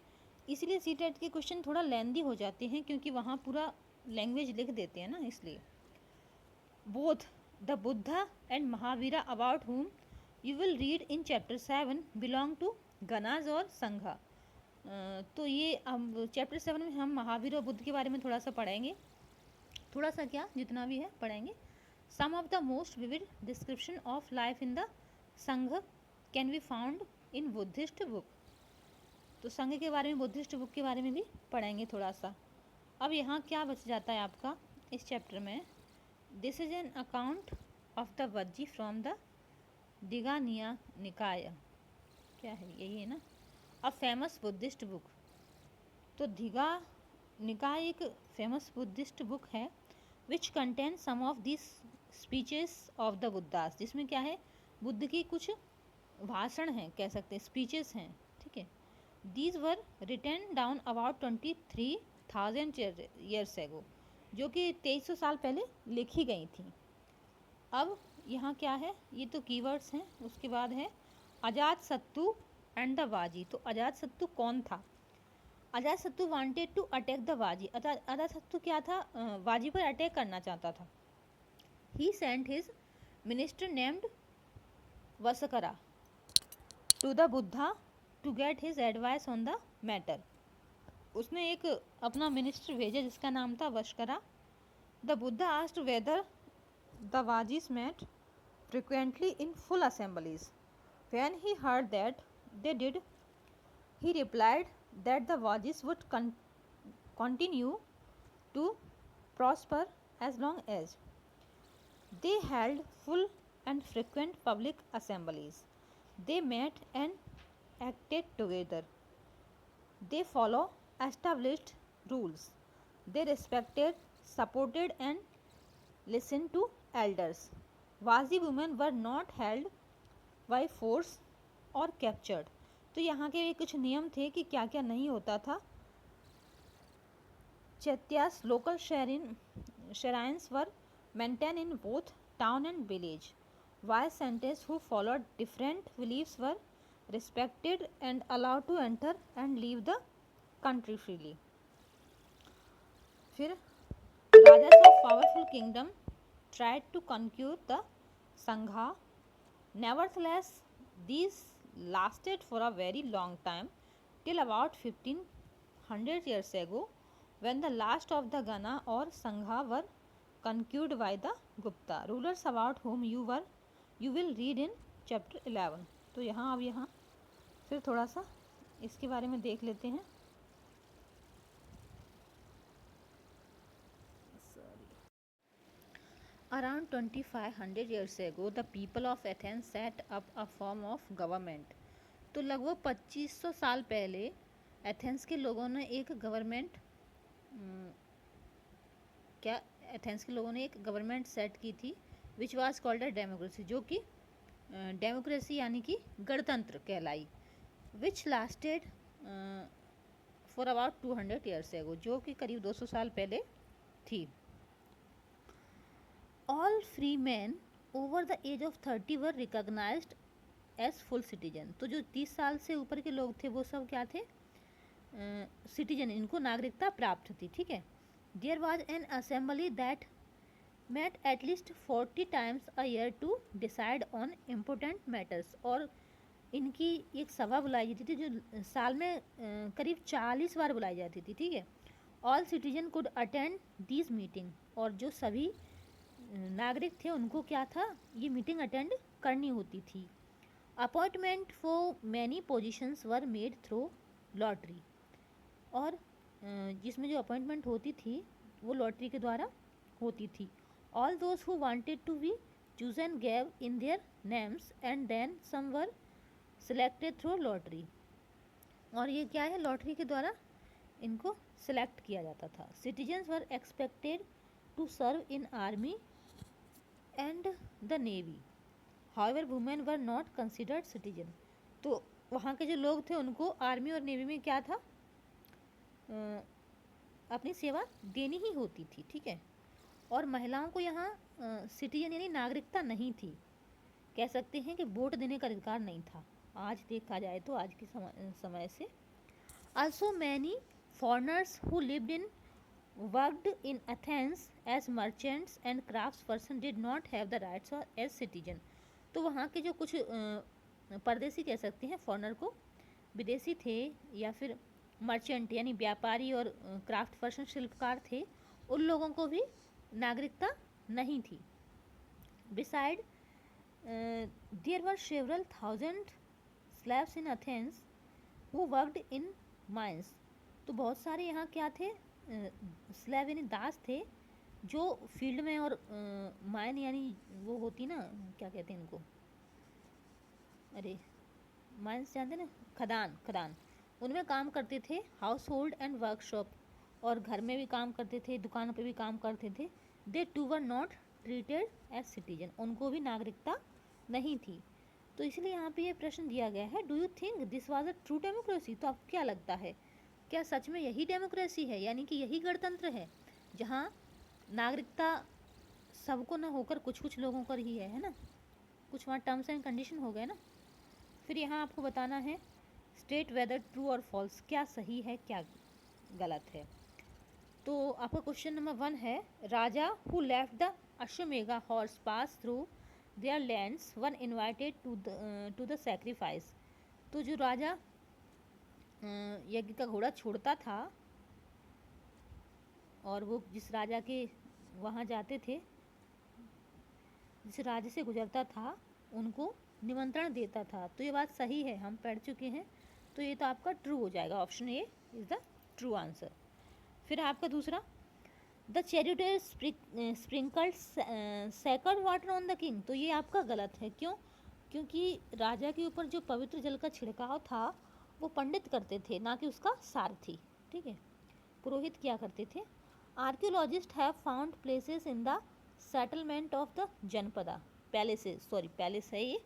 इसीलिए सीटेट के क्वेश्चन थोड़ा लेंदी हो जाते हैं, क्योंकि वहाँ पूरा लैंग्वेज लिख देते हैं ना, इसलिए। Both the Buddha and Mahavira about whom you will read in chapter 7 belong to ganas और संघा। तो ये अब चैप्टर 7 में हम महावीर और बुद्ध के बारे में थोड़ा सा पढ़ेंगे, थोड़ा सा क्या, जितना भी है पढ़ेंगे। Some of the most vivid description of life in the Sangha can be found in Buddhist book. तो संघ के बारे में, बुद्धिस्ट बुक के बारे में भी पढ़ेंगे थोड़ा सा। अब यहाँ क्या बच जाता है आपका? इस चैप्टर में this is an account of the Vajji from the Digha Nikaya, क्या है यही है ना, अ फेमस बुद्धिस्ट बुक। तो दिगा निकाय एक फेमस बुद्धिस्ट बुक है which contain some of this speeches of the Buddhas, जिसमें क्या है, बुद्ध की कुछ भाषण हैं, कह सकते हैं स्पीचेस हैं, ठीक है। These were written down about 23,000 years ago, जो कि 2300 साल पहले लिखी गई थी। अब यहाँ क्या है, ये तो कीवर्ड्स हैं। उसके बाद है अजात सत्तू एंड द वाजी। तो अजात सत्तू कौन था? अजात सत्तू वांटेड टू अटैक द वाजी। अजात सत्तू क्या था, वाजी पर अटैक करना चाहता था। He sent his minister named Vassakara to the Buddha to get his advice on the matter. उसने एक अपना मिनिस्टर भेजा जिसका नाम था Vassakara. The Buddha asked whether the Vajjis met frequently in full assemblies. When he heard that they did, he replied that the Vajis would continue to prosper as long as they held full and frequent public assemblies. They met and acted together. They follow established rules. They respected, supported and listened to elders. Vajji women were not held by force और captured. तो यहाँ के कुछ नियम थे कि क्या क्या नहीं होता था। Chaityas local shrines were maintain in both town and village. Wise sentence who followed different beliefs were respected and allowed to enter and leave the country freely. फिर rajas of powerful kingdom tried to conquer the Sangha. Nevertheless, these lasted for a very long time, till about 1500 years ago, when the last of the Gana or Sangha were conquered by the Gupta rulers, about whom you will read in chapter 11. तो यहाँ अब यहाँ फिर थोड़ा सा इसके बारे में देख लेते हैं। Around 2500 years ago, the people of Athens set up a form of government. तो लगभग 2500 साल पहले एथेंस के लोगों ने एक गवर्नमेंट सेट की थी which was called a democracy, जो कि डेमोक्रेसी यानी कि गणतंत्र कहलाई। Which lasted for about 200 years ago, जो कि करीब 200 साल पहले थी। All free man over the age of 30 were recognised as full citizen. तो जो 30 साल से ऊपर के लोग थे वो सब क्या थे, सिटीजन, इनको नागरिकता प्राप्त थी, ठीक है। There was an assembly that met at least 40 times a year to decide on important matters. और इनकी एक सभा बुलाई जाती थी जो साल में करीब 40 बार बुलाई जाती थी, ठीक है। All citizen could attend this meeting. और जो सभी नागरिक थे उनको क्या था, ये मीटिंग अटेंड करनी होती थी। Appointment for many positions were made through lottery. और जिसमें जो अपॉइंटमेंट होती थी वो लॉटरी के द्वारा होती थी। All those who wanted to be chosen gave in their names and then some were selected through lottery. और ये क्या है, लॉटरी के द्वारा इनको सिलेक्ट किया जाता था। Citizens were expected to serve in army and the navy. However women were not considered citizen. तो वहाँ के जो लोग थे उनको आर्मी और नेवी में क्या था, अपनी सेवा देनी ही होती थी, ठीक है। और महिलाओं को यहाँ सिटीजन यानी नागरिकता नहीं थी, कह सकते हैं कि वोट देने का अधिकार नहीं था आज देखा जाए तो, आज के समय से। Also many foreigners who lived in worked in Athens as merchants and craftsperson did not have the rights as citizen. तो वहाँ के जो कुछ परदेसी कह सकते हैं, फॉरेनर को, विदेशी थे या फिर मर्चेंट यानी व्यापारी और क्राफ्ट पर्सन शिल्पकार थे, उन लोगों को भी नागरिकता नहीं थी। Beside there were several thousand slaves in Athens who worked in mines. तो बहुत सारे यहाँ क्या थे, स्लैव यानी दास थे जो फील्ड में और माइन यानी वो होती ना, क्या कहते हैं इनको, अरे माइंस जानते ना, खदान, खदान, उनमें काम करते थे, हाउस होल्ड एंड वर्कशॉप, और घर में भी काम करते थे, दुकानों पे भी काम करते थे। They too were not treated as citizen, उनको भी नागरिकता नहीं थी। तो इसलिए यहाँ पे ये प्रश्न दिया गया है, do you think this was a true democracy? तो आपको क्या लगता है, क्या सच में यही डेमोक्रेसी है, यानी कि यही गणतंत्र है जहाँ नागरिकता सबको ना होकर कुछ कुछ लोगों पर ही है ना? कुछ वहाँ टर्म्स एंड कंडीशन हो गए ना। फिर यहाँ आपको बताना है स्टेट वेदर ट्रू और फॉल्स, क्या सही है क्या गलत है। तो आपका क्वेश्चन नंबर 1 है, raja who left the ashvamedha horse pass through their lands one invited to the sacrifice. तो जो राजा यज्ञ का घोड़ा छोड़ता था और वो जिस राजा के वहाँ जाते थे, जिस राज्य से गुजरता था, उनको निमंत्रण देता था। तो ये बात सही है, हम पढ़ चुके हैं, तो ये तो आपका ट्रू हो जाएगा, option A is the true answer. फिर आपका दूसरा, the charioteer sprinkled second water on the king. तो ये आपका गलत है, क्यों? क्योंकि राजा के ऊपर जो पवित्र जल का छिड़काव था वो पंडित करते थे, ना कि उसका सारथी, ठीक है, पुरोहित क्या करते थे। Archaeologists have found places in the settlement of the janapada palaces, sorry palace है ये,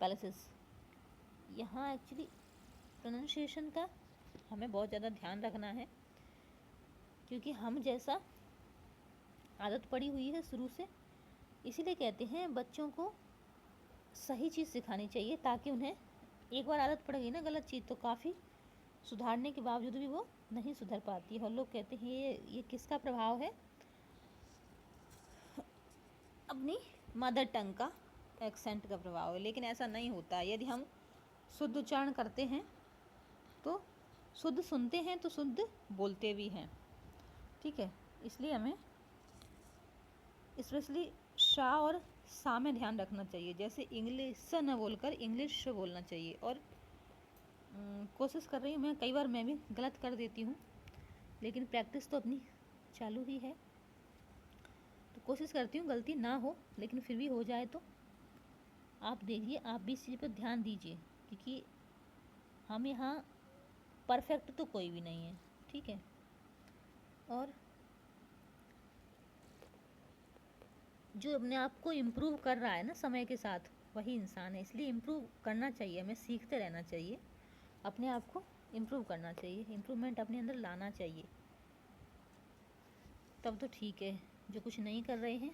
पैलेसेस। यहाँ एक्चुअली प्रोनाउंसिएशन का हमें बहुत ज़्यादा ध्यान रखना है, क्योंकि हम जैसा आदत पड़ी हुई है शुरू से, इसीलिए कहते हैं बच्चों को सही चीज़ सिखानी चाहिए, ताकि उन्हें एक बार आदत पड़ गई ना गलत चीज़, तो काफ़ी सुधारने के बावजूद भी वो नहीं सुधर पाती है। और लोग कहते हैं ये किसका प्रभाव है, अपनी मदर टंग का, एक्सेंट का प्रभाव है। लेकिन ऐसा नहीं होता, यदि हम शुद्ध उच्चारण करते हैं तो शुद्ध सुनते हैं तो शुद्ध बोलते भी हैं, ठीक है। इसलिए हमें स्पेशली शाह और सा में ध्यान रखना चाहिए, जैसे इंग्लिश न बोलकर इंग्लिश बोलना चाहिए। और कोशिश कर रही हूँ मैं, कई बार मैं भी गलत कर देती हूँ, लेकिन प्रैक्टिस तो अपनी चालू ही है, तो कोशिश करती हूँ गलती ना हो, लेकिन फिर भी हो जाए तो आप देखिए, आप भी इस चीज़ पर ध्यान दीजिए, क्योंकि हम यहाँ परफेक्ट तो कोई भी नहीं है, ठीक है। और जो अपने आप को इम्प्रूव कर रहा है ना समय के साथ, वही इंसान है। इसलिए इम्प्रूव करना चाहिए, हमें सीखते रहना चाहिए, अपने आप को इम्प्रूव करना चाहिए, इम्प्रूवमेंट अपने अंदर लाना चाहिए, तब तो ठीक है। जो कुछ नहीं कर रहे हैं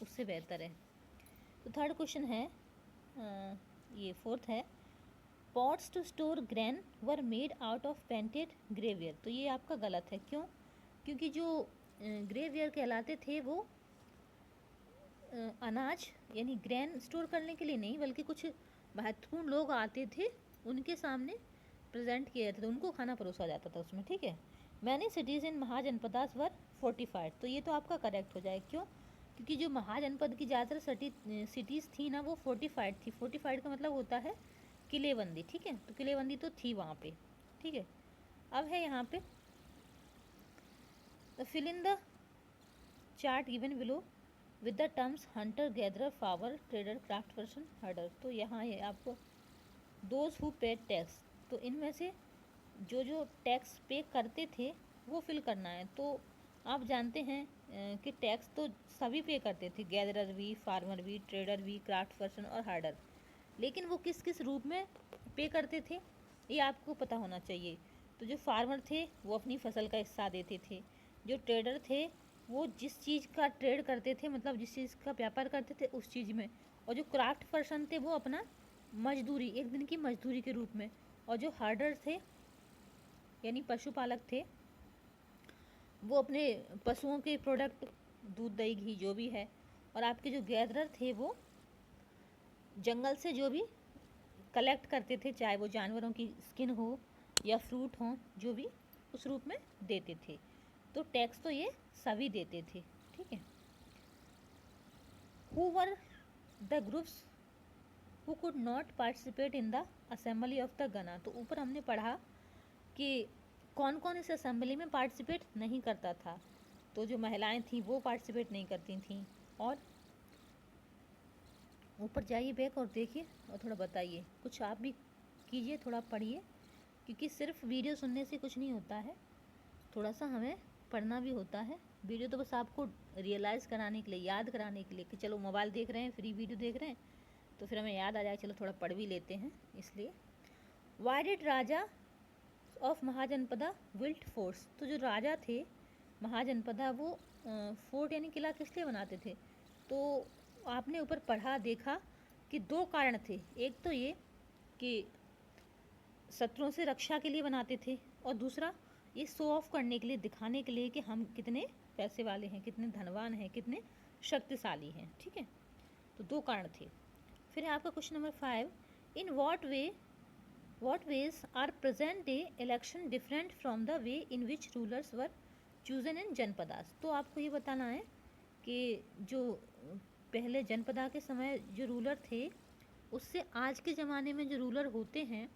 उससे बेहतर है। तो थर्ड क्वेश्चन है, ये फोर्थ है, pots to store grain were made out of painted greyware. तो ये आपका गलत है, क्यों? क्योंकि जो ग्रेवियर कहलाते थे वो अनाज यानी ग्रेन स्टोर करने के लिए नहीं, बल्कि कुछ महत्वपूर्ण लोग आते थे, उनके सामने प्रेजेंट किए जाते थे, उनको खाना परोसा जाता था उसमें, ठीक है। Many cities in mahajanapadas were fortified. तो ये तो आपका करेक्ट हो जाए, क्यों? क्योंकि जो महाजनपद की ज़्यादातर सिटीज़ थी ना, वो फोर्टिफाइड थी। फोर्टिफाइड का मतलब होता है किलेबंदी, ठीक है। तो किलेबंदी तो थी वहाँ पे, ठीक है। अब है यहाँ पे fill in the chart given below with the terms hunter, gatherer, farmer, trader, craftsperson, herder. तो यहाँ है आपको दोज हु पेड टैक्स। तो इनमें से जो जो टैक्स पे करते थे वो फिल करना है। तो आप जानते हैं कि टैक्स तो सभी पे करते थे, गैदरर भी, फार्मर भी, ट्रेडर भी, क्राफ्ट पर्सन और हार्डर। लेकिन वो किस किस रूप में पे करते थे ये आपको पता होना चाहिए। तो जो फार्मर थे वो अपनी फसल का हिस्सा देते थे, जो ट्रेडर थे वो जिस चीज़ का ट्रेड करते थे, मतलब जिस चीज़ का व्यापार करते थे उस चीज़ में, और जो क्राफ्ट पर्सन थे वो अपना मजदूरी, एक दिन की मजदूरी के रूप में, और जो हार्डर थे यानी पशुपालक थे वो अपने पशुओं के प्रोडक्ट, दूध, दही, घी जो भी है, और आपके जो गैदरर थे वो जंगल से जो भी कलेक्ट करते थे, चाहे वो जानवरों की स्किन हो या फ्रूट हो, जो भी उस रूप में देते थे। तो टैक्स तो ये सभी देते थे, ठीक है। Who were the groups who could not participate in the assembly of the गना। तो ऊपर हमने पढ़ा कि कौन कौन इस असेंबली में पार्टिसिपेट नहीं करता था। तो जो महिलाएं थीं वो पार्टिसिपेट नहीं करती थीं। और ऊपर जाइए बैक और देखिए और थोड़ा बताइए, कुछ आप भी कीजिए, थोड़ा पढ़िए, क्योंकि सिर्फ वीडियो सुनने से कुछ नहीं होता है, थोड़ा सा हमें पढ़ना भी होता है। वीडियो तो बस आपको रियलाइज़ कराने के लिए, याद कराने के लिए कि चलो मोबाइल देख रहे हैं, फ्री वीडियो देख रहे हैं, तो फिर हमें याद आ जाए चलो थोड़ा पढ़ भी लेते हैं। इसलिए why did Raja of Mahajanapada wilt forts, तो जो राजा थे महाजनपदा वो फोर्ट यानी किला किस लिए बनाते थे? तो आपने ऊपर पढ़ा देखा कि 2 कारण थे। एक तो ये कि शत्रुओं से रक्षा के लिए बनाते थे, और दूसरा ये शो ऑफ करने के लिए, दिखाने के लिए कि हम कितने पैसे वाले हैं, कितने धनवान हैं, कितने शक्तिशाली हैं। ठीक है, तो 2 कारण थे। फिर है आपका question number 5, in what ways are present day election different from the way in which rulers were chosen in Janapadas? तो आपको ये बताना है कि जो पहले जनपदा के समय जो रूलर थे उससे आज के ज़माने में जो रूलर होते हैं,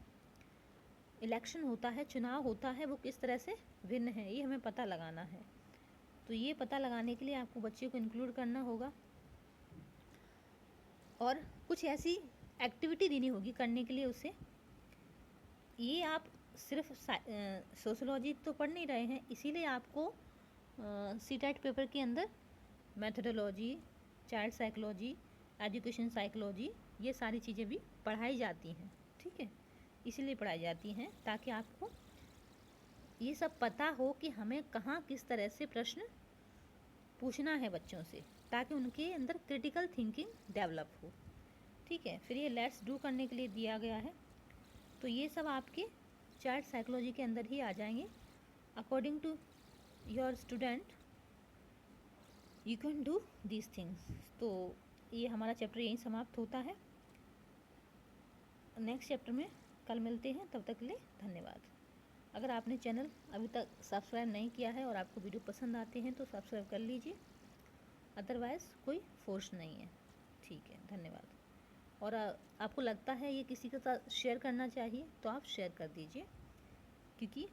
इलेक्शन होता है, चुनाव होता है, वो किस तरह से भिन्न है, ये हमें पता लगाना है। तो ये पता लगाने के लिए आपको बच्चे को इंक्लूड करना होगा और कुछ ऐसी एक्टिविटी देनी होगी करने के लिए उसे। ये आप सिर्फ सोशोलॉजी तो पढ़ नहीं रहे हैं, इसीलिए आपको सीटेट पेपर के अंदर methodology, child psychology, education psychology, ये सारी चीज़ें भी पढ़ाई जाती हैं। ठीक है, इसीलिए पढ़ाई जाती हैं ताकि आपको ये सब पता हो कि हमें कहाँ किस तरह से प्रश्न पूछना है बच्चों से, ताकि उनके अंदर क्रिटिकल थिंकिंग डेवलप हो। ठीक है, फिर ये लेट्स डू करने के लिए दिया गया है, तो ये सब आपके चाइल्ड साइकोलॉजी के अंदर ही आ जाएंगे। According to your student you can do these things. तो ये हमारा चैप्टर यहीं समाप्त होता है। नेक्स्ट चैप्टर में कल मिलते हैं, तब तक के लिए धन्यवाद। अगर आपने चैनल अभी तक सब्सक्राइब नहीं किया है और आपको वीडियो पसंद आते हैं तो सब्सक्राइब कर लीजिए, अदरवाइज़ कोई फोर्स नहीं है। ठीक है, धन्यवाद। और आपको लगता है ये किसी के साथ शेयर करना चाहिए तो आप शेयर कर दीजिए, क्योंकि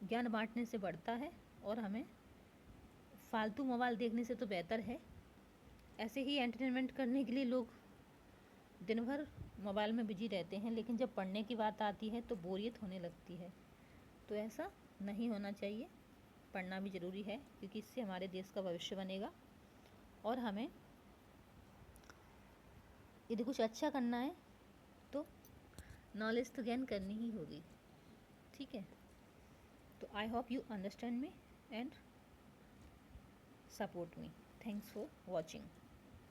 ज्ञान बांटने से बढ़ता है और हमें फालतू मोबाइल देखने से तो बेहतर है। ऐसे ही एंटरटेनमेंट करने के लिए लोग दिन भर मोबाइल में बिजी रहते हैं, लेकिन जब पढ़ने की बात आती है तो बोरियत होने लगती है। तो ऐसा नहीं होना चाहिए, पढ़ना भी ज़रूरी है, क्योंकि इससे हमारे देश का भविष्य बनेगा और हमें यदि कुछ अच्छा करना है तो नॉलेज तो गेन करनी ही होगी। ठीक है, तो I hope you understand me and support me. Thanks for watching.